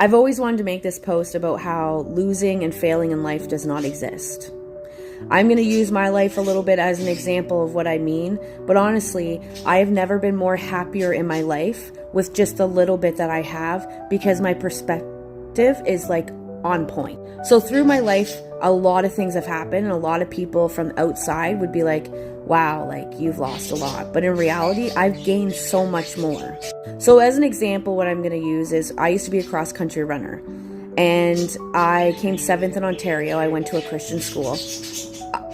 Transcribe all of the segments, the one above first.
I've always wanted to make this post about how losing and failing in life does not exist. I'm going to use my life a little bit as an example of what I mean, but honestly, I have never been more happier in my life with just the little bit that I have, because my perspective is like on point. So through my life, a lot of things have happened, and a lot of people from outside would be like, wow, like you've lost a lot. But in reality, I've gained so much more. So as an example, what I'm going to use is I used to be a cross country runner, and I came 7th in Ontario. I went to a Christian school.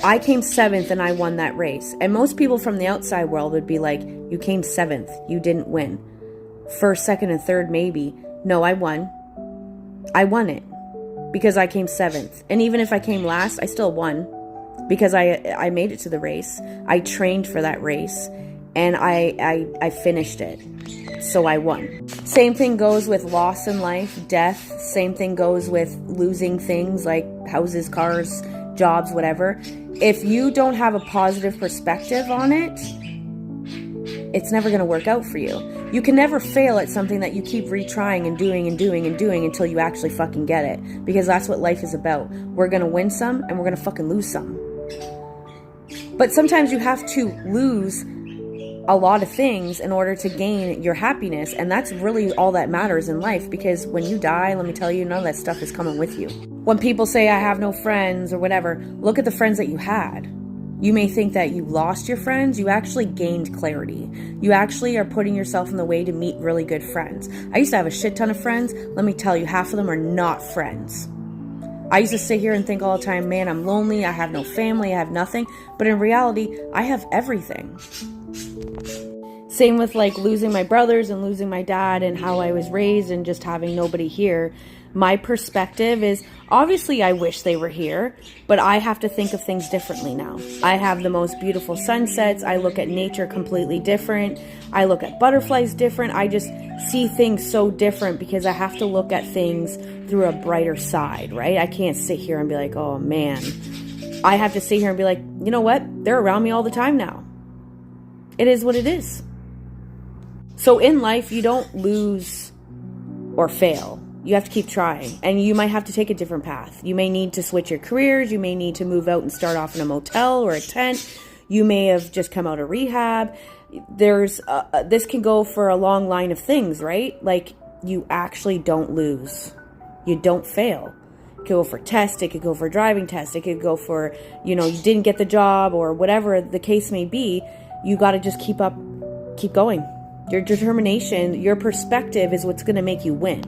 I came 7th and I won that race. And most people from the outside world would be like, you came 7th, you didn't win. First, second, and third, maybe. No, I won. I won it because I came 7th. And even if I came last, I still won because I made it to the race. I trained for that race and I finished it. So I won. Same thing goes with loss in life, death. Same thing goes with losing things like houses, cars, jobs, whatever. If you don't have a positive perspective on it, it's never going to work out for you. You can never fail at something that you keep retrying and doing and doing and doing until you actually fucking get it. Because that's what life is about. We're going to win some and we're going to fucking lose some. But sometimes you have to lose a lot of things in order to gain your happiness. And that's really all that matters in life, because when you die, let me tell you, none of that stuff is coming with you. When people say I have no friends or whatever, look at the friends that you had. You may think that you lost your friends. You actually gained clarity. You actually are putting yourself in the way to meet really good friends. I used to have a shit ton of friends. Let me tell you, half of them are not friends. I used to sit here and think all the time, man, I'm lonely. I have no family. I have nothing. But in reality, I have everything. Same with like losing my brothers and losing my dad and how I was raised and just having nobody here. My perspective is, obviously I wish they were here, but I have to think of things differently now. I have the most beautiful sunsets. I look at nature completely different. I look at butterflies different. I just see things so different because I have to look at things through a brighter side, right? I can't sit here and be like, oh man. I have to sit here and be like, you know what? They're around me all the time now. It is what it is. So in life, you don't lose or fail. You have to keep trying, and you might have to take a different path. You may need to switch your careers. You may need to move out and start off in a motel or a tent. You may have just come out of rehab. This can go for a long line of things, right? Like, you actually don't lose. You don't fail. It could go for tests. It could go for driving tests. It could go for, you didn't get the job or whatever the case may be. You got to just keep going. Your determination, your perspective is what's going to make you win.